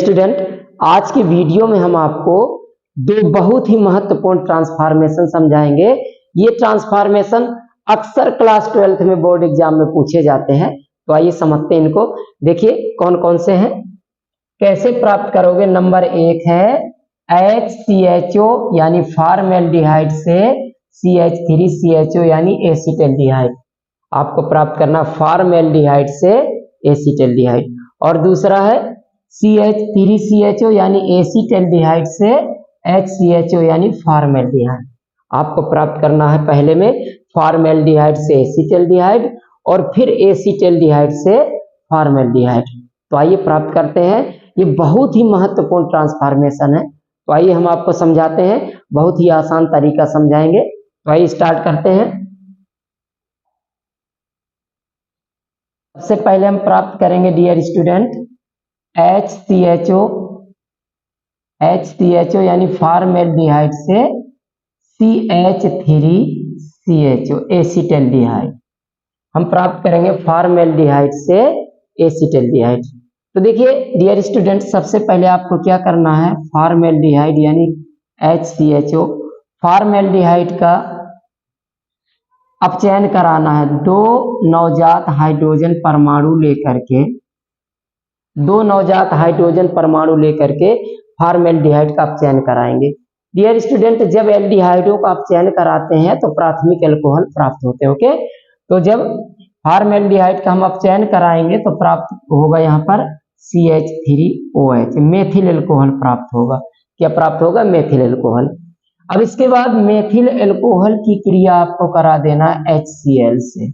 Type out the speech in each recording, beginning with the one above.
Student, आज की video में हम आपको दो बहुत ही महत्वपूर्ण ट्रांसफॉर्मेशन समझाएंगे। ये ट्रांसफॉर्मेशन अक्सर क्लास 12th में बोर्ड एग्जाम में पूछे जाते हैं, तो आइए समझते हैं इनको। देखिए कौन कौन से हैं, कैसे प्राप्त करोगे। नंबर एक है HCHO यानी फॉर्मेल्डिहाइड से CH3CHO यानी एसिटल्डिहाइड। आपको प्राप्त करना फॉर्मेल्डिहाइड से एसिटल्डिहाइड। और दूसरा है CH3CHO यानी एसिटल्डिहाइड से HCHO यानी फॉर्मेल्डिहाइड। आपको प्राप्त करना है पहले में फॉर्मेल्डिहाइड से एसिटल्डिहाइड और फिर एसिटल्डिहाइड से फॉर्मेल्डिहाइड। तो आइए प्राप्त करते हैं। ये बहुत ही महत्वपूर्ण ट्रांसफॉर्मेशन है, तो आइए हम आपको समझाते हैं। बहुत ही आसान तरीका समझाएंगे, तो आइए स्टार्ट करते हैं। सबसे पहले हम प्राप्त करेंगे डियर स्टूडेंट HCHO यानी फॉर्मेल्डिहाइड से CH3CHO एसिटल्डिहाइड। हम प्राप्त करेंगे फॉर्मेल्डिहाइड से एसिटल्डिहाइड। तो देखिए डियर स्टूडेंट, सबसे पहले आपको क्या करना है, फॉर्मेल्डिहाइड यानी HCHO फॉर्मेल्डिहाइड का अपचयन कराना है। दो नवजात हाइड्रोजन परमाणु लेकर के फॉर्मेल्डिहाइड का अपचयन कराएंगे। डियर स्टूडेंट, जब एल्डिहाइडों का अपचयन कराते हैं तो प्राथमिक अल्कोहल प्राप्त होते हैं। ओके, तो जब फॉर्मेल्डिहाइड का हम अपचयन कराएंगे तो प्राप्त होगा यहाँ पर CH3OH, मेथिल अल्कोहल प्राप्त होगा। क्या प्राप्त होगा? Methyl alcohol. अब इसके बाद मेथिल अल्कोहल की क्रिया आपको करा देना HCl से,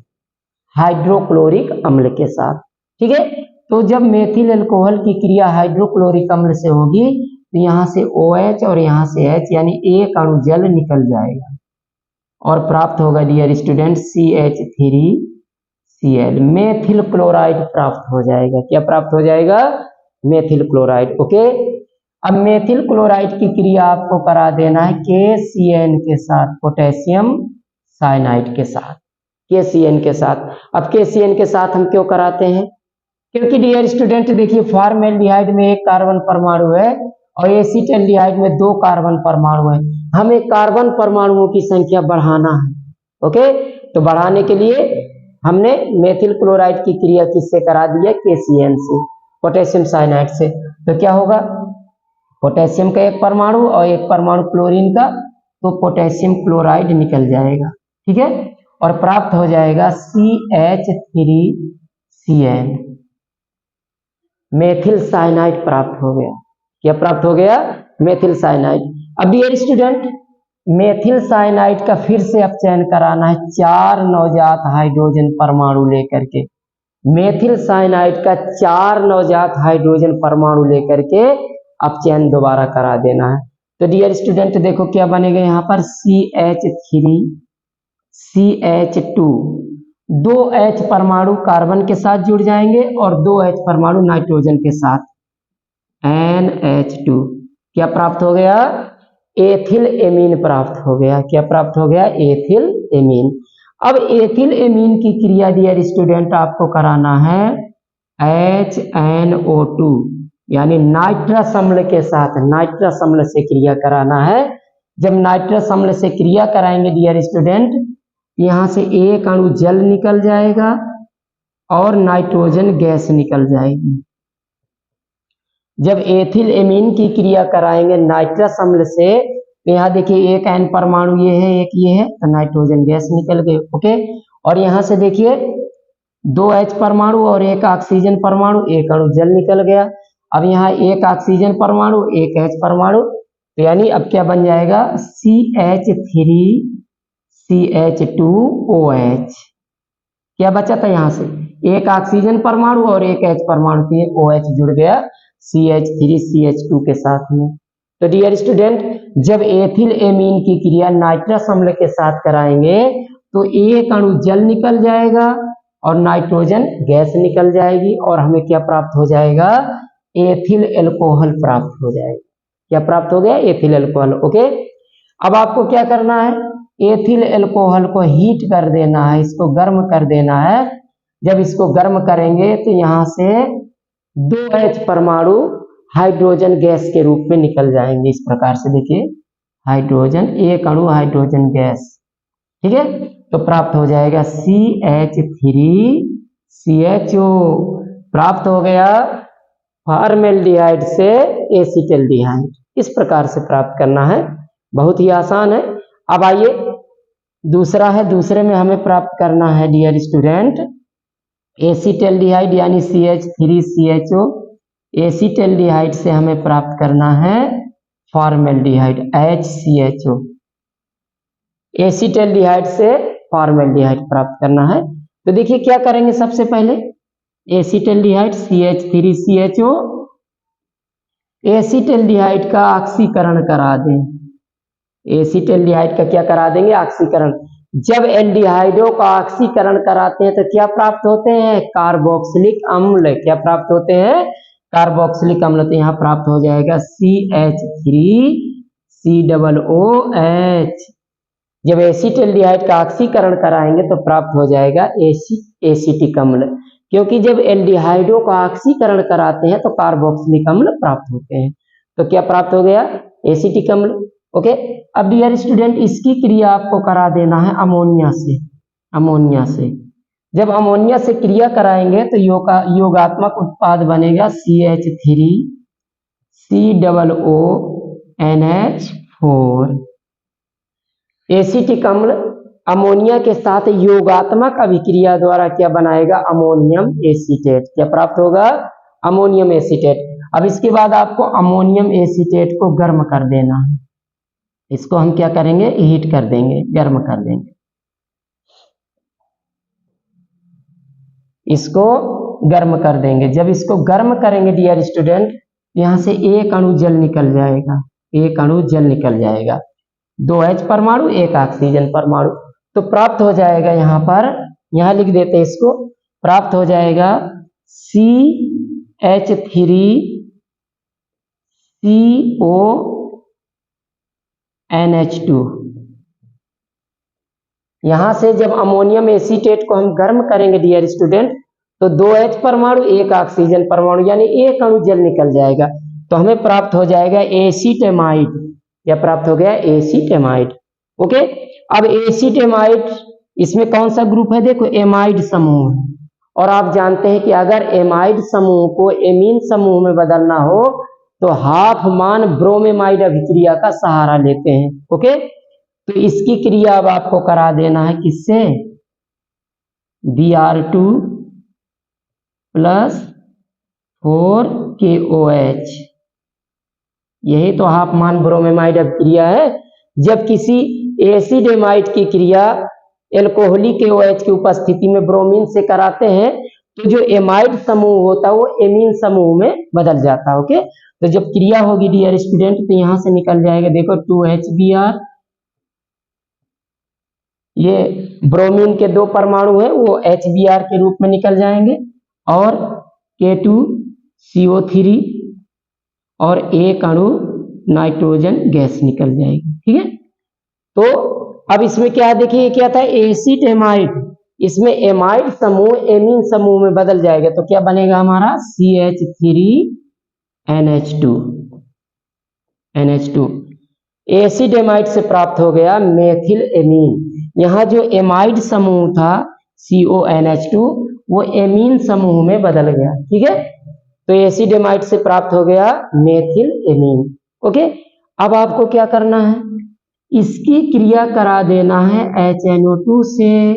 हाइड्रोक्लोरिक अम्ल के साथ। ठीक है, तो जब मेथिल अल्कोहल की क्रिया हाइड्रोक्लोरिक अम्ल से होगी तो यहाँ से OH और यहाँ से H यानी एक अणु जल निकल जाएगा और प्राप्त होगा dear student CH3Cl, methyl chloride प्राप्त हो जाएगा। क्या प्राप्त हो जाएगा? Methyl chloride. ओके, अब मेथिल क्लोराइड की क्रिया आपको करा देना है KCN के साथ, पोटेशियम साइनाइड के साथ, KCN के साथ। अब KCN के साथ हम क्यों कराते हैं? क्योंकि डियर स्टूडेंट देखिए, फॉर्मेल्डिहाइड में एक कार्बन परमाणु है और एसिटल्डिहाइड में दो कार्बन परमाणु है। हमें कार्बन परमाणुओं की संख्या बढ़ाना है। ओके, तो बढ़ाने के लिए हमने मेथिल क्लोराइड की क्रिया किससे करा दी है? KCN से, पोटेशियम साइनाइड से। तो क्या होगा, पोटेशियम का एक परमाणु और एक परमाणु क्लोरीन का, तो पोटेशियम क्लोराइड निकल जाएगा। ठीक है, और प्राप्त हो जाएगा CH3CN, मेथिल साइनाइड प्राप्त हो गया। क्या प्राप्त हो गया? Methyl cyanide. अब डियर स्टूडेंट, मेथिल साइनाइड का फिर से अपचयन कराना है 4 नवजात हाइड्रोजन परमाणु लेकर के। मेथिल साइनाइड का 4 नवजात हाइड्रोजन परमाणु लेकर के अपचयन दोबारा करा देना है। तो डियर स्टूडेंट देखो क्या बनेगा यहाँ पर, CH3CH2, 2 H परमाणु कार्बन के साथ जुड़ जाएंगे और 2 H परमाणु नाइट्रोजन के साथ, NH2। क्या प्राप्त हो गया? एथिल एमीन प्राप्त हो गया। क्या प्राप्त हो गया? Ethyl amine. अब एथिल एमीन की क्रिया डियर स्टूडेंट आपको कराना है HNO2 यानी नाइट्रस अम्ल के साथ, नाइट्रस अम्ल से क्रिया कराना है। जब नाइट्रस अम्ल से क्रिया कराएंगे डियर स्टूडेंट, यहाँ से एक अणु जल निकल जाएगा और नाइट्रोजन गैस निकल जाएगी। जब एथिल एमीन की क्रिया कराएंगे नाइट्रस अम्ल से, तो यहाँ देखिए एक N परमाणु ये है, एक ये है, तो नाइट्रोजन गैस निकल गए। ओके, और यहाँ से देखिए 2 H परमाणु और एक ऑक्सीजन परमाणु, एक अणु जल निकल गया। अब यहाँ एक ऑक्सीजन परमाणु, एक H परमाणु, तो यानी अब क्या बन जाएगा, CH3CH2OH। क्या बचा था यहाँ से? एक ऑक्सीजन परमाणु और एक H परमाणु, तो ये OH जुड़ गया CH3CH2 के साथ में। तो डियर स्टूडेंट, जब एथिल एमीन की क्रिया नाइट्रस अम्ल के साथ कराएंगे तो एक अणु जल निकल जाएगा और नाइट्रोजन गैस निकल जाएगी और हमें क्या प्राप्त हो जाएगा? एथिल अल्कोहल प्राप्त हो जाएगा। क्या प्राप्त हो गया? Ethyl alcohol. ओके, अब आपको क्या करना है, एथिल अल्कोहल को हीट कर देना है, इसको गर्म कर देना है। जब इसको गर्म करेंगे तो यहाँ से 2 H परमाणु हाइड्रोजन गैस के रूप में निकल जाएंगे। इस प्रकार से देखिए, हाइड्रोजन, एक अणु हाइड्रोजन गैस, ठीक है, तो प्राप्त हो जाएगा CH3CHO, प्राप्त हो गया फॉर्मेल्डिहाइड से एसिटल्डिहाइड। इस प्रकार से प्राप्त करना है, बहुत ही आसान है। अब आइए दूसरा है, दूसरे में हमें प्राप्त करना है डियर स्टूडेंट एसिटल्डिहाइड यानी CH3CHO, एसिटल्डिहाइड से हमें प्राप्त करना है फॉर्मेल्डिहाइड HCHO, एसिटल्डिहाइड से फॉर्मेल्डिहाइड प्राप्त करना है। तो देखिए क्या करेंगे, सबसे पहले एसिटल्डिहाइड CH3CHO, एसिटल्डिहाइड का ऑक्सीकरण करा दें। एसिटल्डिहाइड का क्या करा देंगे, ऑक्सीकरण। जब एल्डिहाइडों का ऑक्सीकरण कराते हैं तो क्या प्राप्त होते हैं, कार्बोक्सिलिक अम्ल। क्या प्राप्त होते हैं, कार्बोक्सिलिक अम्ल। तो यहाँ प्राप्त हो जाएगा CH3COOH। जब एसिटल्डिहाइड का ऑक्सीकरण कराएंगे तो प्राप्त हो जाएगा एसिटिक अम्ल, क्योंकि जब एल्डिहाइडों का ऑक्सीकरण कराते हैं तो कार्बोक्सिलिक अम्ल प्राप्त होते हैं। तो क्या प्राप्त हो गया, एसिटिक अम्ल। ओके, अब डियर स्टूडेंट इसकी क्रिया आपको करा देना है अमोनिया से। अमोनिया से जब अमोनिया से क्रिया कराएंगे तो योगात्मक उत्पाद बनेगा CH3COONH4। एसिटिक अम्ल अमोनिया के साथ योगात्मक अभिक्रिया द्वारा क्या बनाएगा, अमोनियम एसीटेट। क्या प्राप्त होगा, अमोनियम एसीटेट। अब इसके बाद आपको अमोनियम एसीटेट को गर्म कर देना है। इसको हम क्या करेंगे, हीट कर देंगे, गर्म कर देंगे। इसको गर्म कर देंगे। जब इसको गर्म करेंगे डियर स्टूडेंट, यहां से एक अणु जल निकल जाएगा, एक अणु जल निकल जाएगा, 2 H परमाणु, 1 ऑक्सीजन परमाणु। तो प्राप्त हो जाएगा, यहां पर, यहां लिख देते हैं इसको, प्राप्त हो जाएगा CH3CONH2। यहां से जब अमोनियम एसीटेट को हम गर्म करेंगे डियर स्टूडेंट, तो 2 H परमाणु, 1 ऑक्सीजन परमाणु, यानी एक अणु जल निकल जाएगा। तो हमें प्राप्त हो जाएगा एसीटेमाइड। क्या प्राप्त हो गया, एसीटेमाइड। ओके, अब एसीटेमाइड, इसमें कौन सा ग्रुप है, देखो एमाइड समूह। और आप जानते हैं कि अगर एमाइड समूह को एमीन समूह में बदलना हो तो हाफमान ब्रोमेमाइड अभिक्रिया का सहारा लेते हैं। ओके, तो इसकी क्रिया अब आपको करा देना है किससे, Br2 + 4KOH। यही तो हाफमान ब्रोमेमाइड अभिक्रिया है। जब किसी एसिडेमाइड की क्रिया एल्कोहलिक KOH की उपस्थिति में ब्रोमीन से कराते हैं तो जो एमाइड समूह होता है वो एमीन समूह में बदल जाता है। ओके, तो जब क्रिया होगी डियर स्टूडेंट तो यहां से निकल जाएगा, देखो 2HBr, ये ब्रोमीन के 2 परमाणु है वो HBr के रूप में निकल जाएंगे, और K2CO3 और एक अणु नाइट्रोजन गैस निकल जाएगी। ठीक है, तो अब इसमें क्या देखिए, क्या था, एसिटेमाइड, इसमें एमाइड समूह एमीन समूह में बदल जाएगा। तो क्या बनेगा हमारा, CH3NH2। एसिडेमाइड से प्राप्त हो गया मेथिल एमीन। यहाँ जो एमाइड समूह था CONH2 वो एमीन समूह में बदल गया। ठीक है, तो एसिडेमाइड से प्राप्त हो गया मेथिल एमीन। ओके, अब आपको क्या करना है, इसकी क्रिया करा देना है HNO2 से,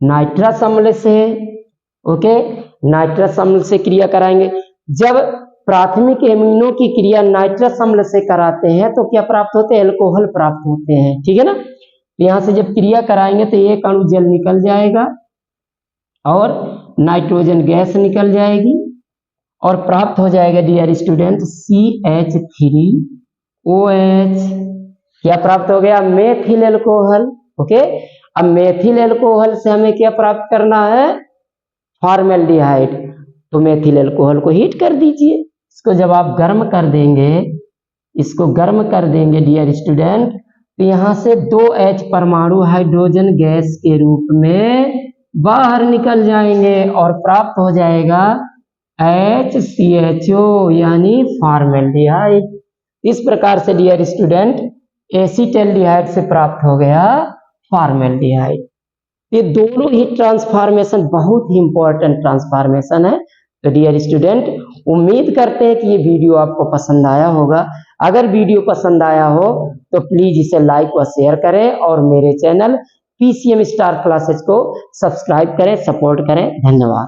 नाइट्रस अम्ल से। ओके, नाइट्रस अम्ल से क्रिया कराएंगे। जब प्राथमिक एमिनो की क्रिया नाइट्रस अम्ल से कराते हैं तो क्या प्राप्त होते हैं, एल्कोहल प्राप्त होते हैं। ठीक है ना, यहां से जब क्रिया कराएंगे तो एक अणु जल निकल जाएगा और नाइट्रोजन गैस निकल जाएगी और प्राप्त हो जाएगा डियर स्टूडेंट CH3OH। क्या प्राप्त हो गया, मेथिल एल्कोहल। ओके, अब मेथिल एल्कोहल से हमें क्या प्राप्त करना है, फॉर्मेल्डिहाइड। तो मेथिल एल्कोहल को हीट कर दीजिए। इसको जब आप गर्म कर देंगे, इसको गर्म कर देंगे डियर स्टूडेंट, तो यहां से 2 H परमाणु हाइड्रोजन गैस के रूप में बाहर निकल जाएंगे और प्राप्त हो जाएगा HCHO यानी फॉर्मेल्डिहाइड। इस प्रकार से डियर स्टूडेंट एसिटल्डिहाइड से प्राप्त हो गया फॉर्मेल्डिहाइड। ये दोनों ही ट्रांसफॉर्मेशन बहुत ही इंपॉर्टेंट ट्रांसफॉर्मेशन है। तो डियर स्टूडेंट उम्मीद करते हैं कि ये वीडियो आपको पसंद आया होगा। अगर वीडियो पसंद आया हो तो प्लीज इसे लाइक व शेयर करें और मेरे चैनल PCM स्टार क्लासेस को सब्सक्राइब करें, सपोर्ट करें। धन्यवाद।